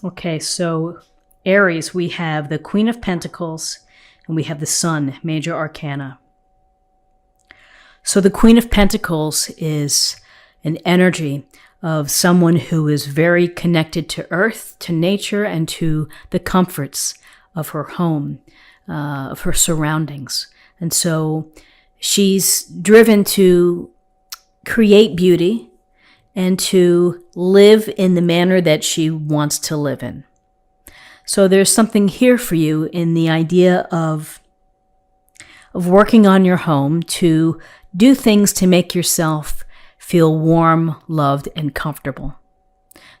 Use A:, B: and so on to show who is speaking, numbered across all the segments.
A: Okay, so Aries, we have the Queen of Pentacles and we have the Sun, major arcana. So the Queen of Pentacles is an energy of someone who is very connected to earth, to nature, and to the comforts of her home, of her surroundings. And so she's driven to create beauty and to live in the manner that she wants to live in. So there's something here for you in the idea of working on your home to do things to make yourself feel warm, loved, and comfortable.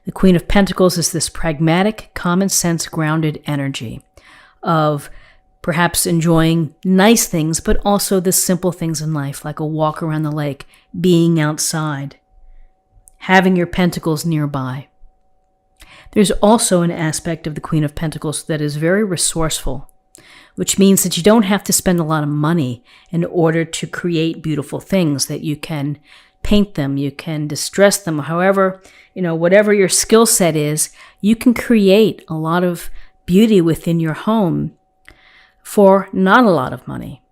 A: The Queen of Pentacles is this pragmatic, common sense, grounded energy of perhaps enjoying nice things, but also the simple things in life, like a walk around the lake, being outside, having your pentacles nearby. There's also an aspect of the Queen of Pentacles that is very resourceful, which means that you don't have to spend a lot of money in order to create beautiful things, that you can paint them, you can distress them, however, whatever your skill set is, you can create a lot of beauty within your home for not a lot of money.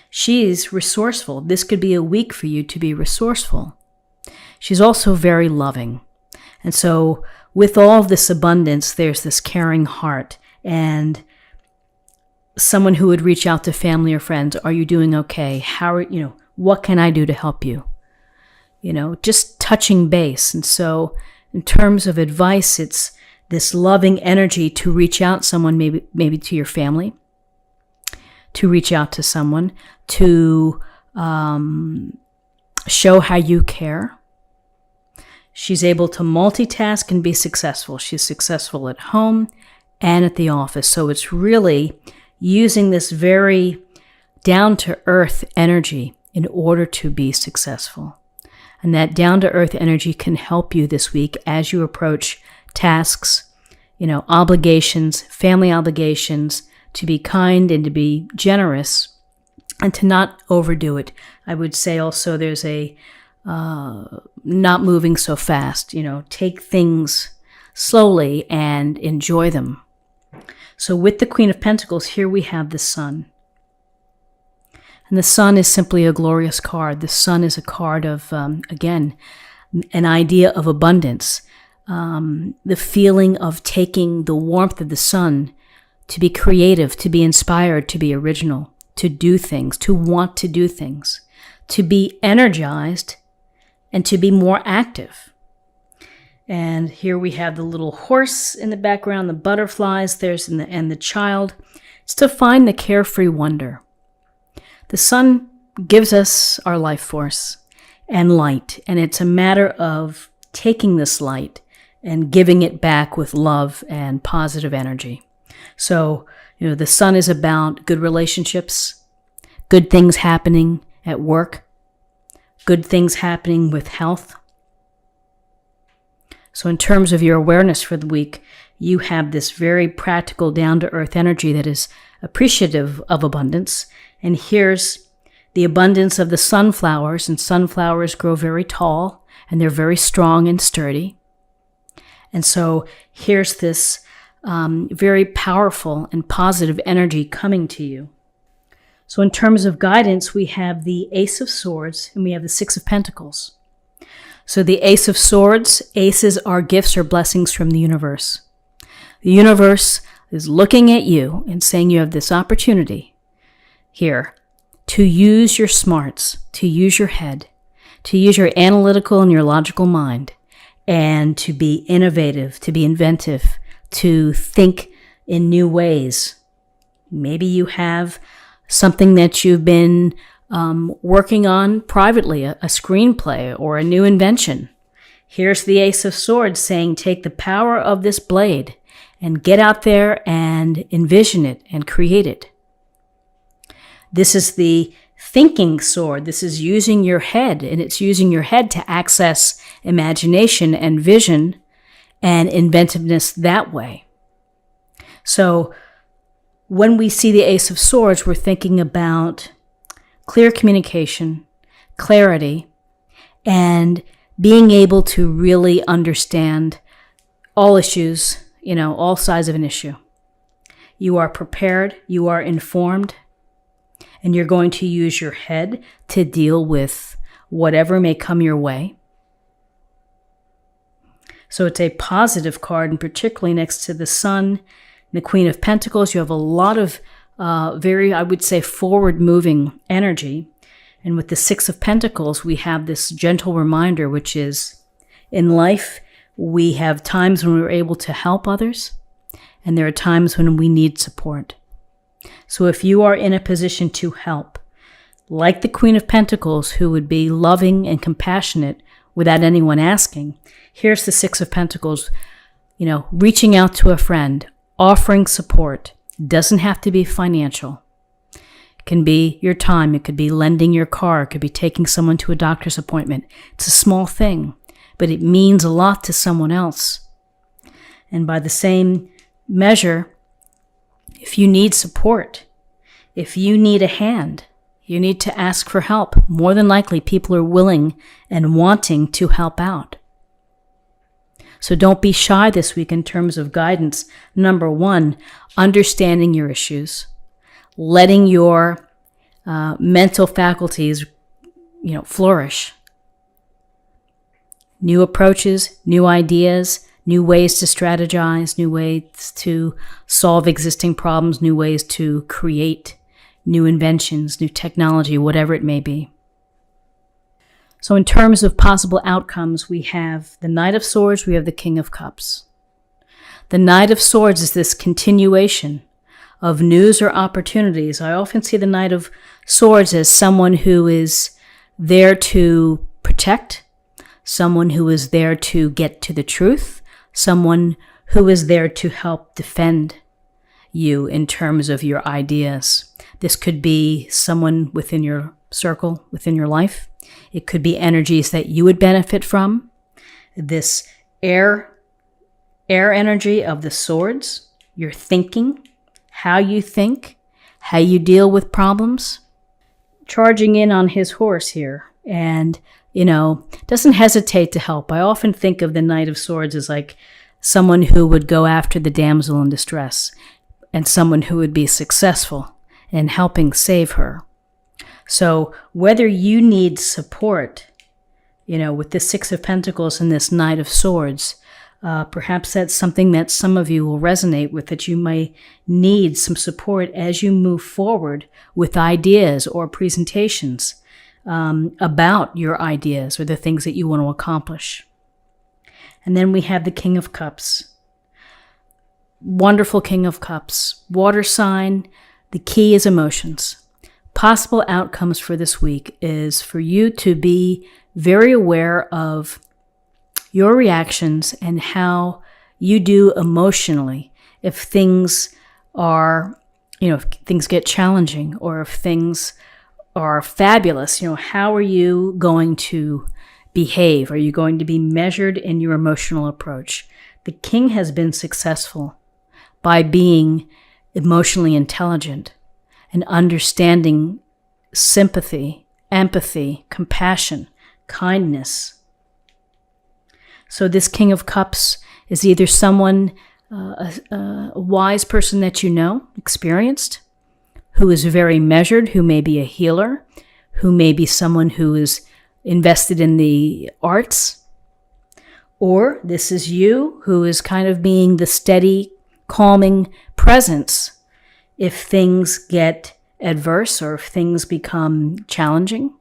A: She's resourceful. This could be a week for you to be resourceful. She's also very loving. And so with all of this abundance, there's this caring heart and someone who would reach out to family or friends. Are you doing okay? What can I do to help you? Just touching base. And so in terms of advice, it's this loving energy to reach out someone, maybe to your family, to reach out to someone, to show how you care. She's able to multitask and be successful. She's successful at home and at the office. So it's really using this very down-to-earth energy in order to be successful. And that down-to-earth energy can help you this week as you approach tasks, obligations, family obligations, to be kind and to be generous and to not overdo it. I would say also there's a not moving so fast, take things slowly and enjoy them. So with the Queen of Pentacles, here we have the Sun. And the Sun is simply a glorious card. The Sun is a card of, again, an idea of abundance. The feeling of taking the warmth of the sun to be creative, to be inspired, to be original, to do things, to want to do things, to be energized, and to be more active. And here we have the little horse in the background, the butterflies, and the child. It's to find the carefree wonder. The sun gives us our life force and light, and it's a matter of taking this light and giving it back with love and positive energy. So, the sun is about good relationships, good things happening at work, good things happening with health. So in terms of your awareness for the week, you have this very practical, down-to-earth energy that is appreciative of abundance. And here's the abundance of the sunflowers, and sunflowers grow very tall, and they're very strong and sturdy. And so here's this very powerful and positive energy coming to you. So in terms of guidance, we have the Ace of Swords and we have the Six of Pentacles. So the Ace of Swords, aces are gifts or blessings from the universe. The universe is looking at you and saying you have this opportunity here to use your smarts, to use your head, to use your analytical and your logical mind, and to be innovative, to be inventive, to think in new ways. Maybe you have something that you've been working on privately, a screenplay or a new invention. Here's the Ace of Swords saying, take the power of this blade and get out there and envision it and create it. This is the thinking sword. This is using your head, and it's using your head to access imagination and vision and inventiveness that way. So when we see the Ace of Swords, we're thinking about clear communication, clarity, and being able to really understand all issues, all sides of an issue. You are prepared, you are informed, and you're going to use your head to deal with whatever may come your way. So it's a positive card, and particularly next to the Sun and the Queen of Pentacles, you have a lot of very, I would say, forward-moving energy. And with the Six of Pentacles, we have this gentle reminder, which is, in life, we have times when we're able to help others, and there are times when we need support. So if you are in a position to help, like the Queen of Pentacles, who would be loving and compassionate without anyone asking, here's the Six of Pentacles, reaching out to a friend, offering support. Doesn't have to be financial. It can be your time. It could be lending your car. It could be taking someone to a doctor's appointment. It's a small thing, but it means a lot to someone else. And by the same measure, if you need support, if you need a hand, you need to ask for help. More than likely, people are willing and wanting to help out. So don't be shy this week in terms of guidance. Number one, understanding your issues, letting your mental faculties, flourish. New approaches, new ideas, new ways to strategize, new ways to solve existing problems, new ways to create new inventions, new technology, whatever it may be. So in terms of possible outcomes, we have the Knight of Swords, we have the King of Cups. The Knight of Swords is this continuation of news or opportunities. I often see the Knight of Swords as someone who is there to protect, someone who is there to get to the truth, someone who is there to help defend you in terms of your ideas. This could be someone within your circle, within your life. It could be energies that you would benefit from. This air energy of the swords, your thinking, how you think, how you deal with problems. Charging in on his horse here and, doesn't hesitate to help. I often think of the Knight of Swords as like someone who would go after the damsel in distress and someone who would be successful in helping save her. So whether you need support, with the Six of Pentacles and this Knight of Swords, perhaps that's something that some of you will resonate with, that you may need some support as you move forward with ideas or presentations about your ideas or the things that you want to accomplish. And then we have the King of Cups. Wonderful King of Cups. Water sign. The key is emotions. Possible outcomes for this week is for you to be very aware of your reactions and how you do emotionally if things are, if things get challenging or if things are fabulous. How are you going to behave? Are you going to be measured in your emotional approach? The king has been successful by being emotionally intelligent and understanding sympathy, empathy, compassion, kindness. So this King of Cups is either someone, a wise person that experienced, who is very measured, who may be a healer, who may be someone who is invested in the arts, or this is you who is kind of being the steady, calming presence if things get adverse or if things become challenging,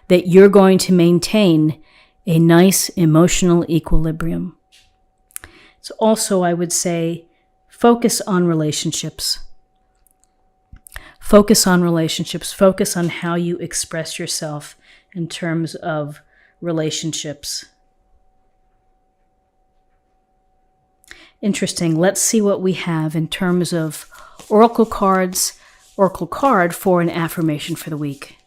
A: that you're going to maintain a nice emotional equilibrium. So also, I would say, focus on relationships. Focus on relationships. Focus on how you express yourself in terms of relationships. Interesting. Let's see what we have in terms of oracle cards. Oracle card for an affirmation for the week.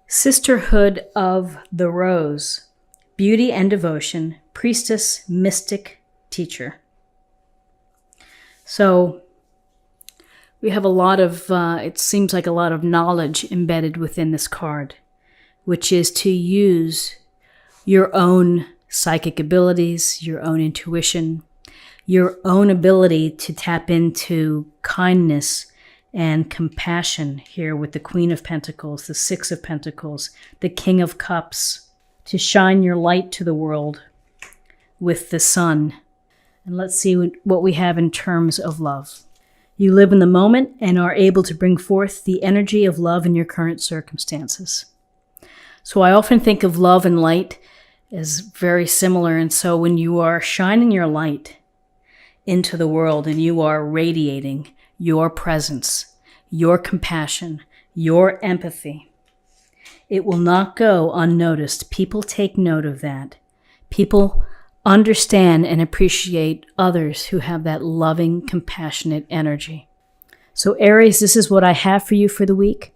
A: Sisterhood of the Rose. Beauty and devotion. Priestess, mystic, teacher. So we have a lot of, it seems like a lot of knowledge embedded within this card, which is to use your own psychic abilities, your own intuition, your own ability to tap into kindness and compassion here with the Queen of Pentacles, the Six of Pentacles, the King of Cups, to shine your light to the world with the Sun. And let's see what we have in terms of love. You live in the moment and are able to bring forth the energy of love in your current circumstances. So I often think of love and light as very similar. And so when you are shining your light into the world and you are radiating your presence, your compassion, your empathy, it will not go unnoticed. People take note of that. People understand and appreciate others who have that loving, compassionate energy. So Aries, this is what I have for you for the week.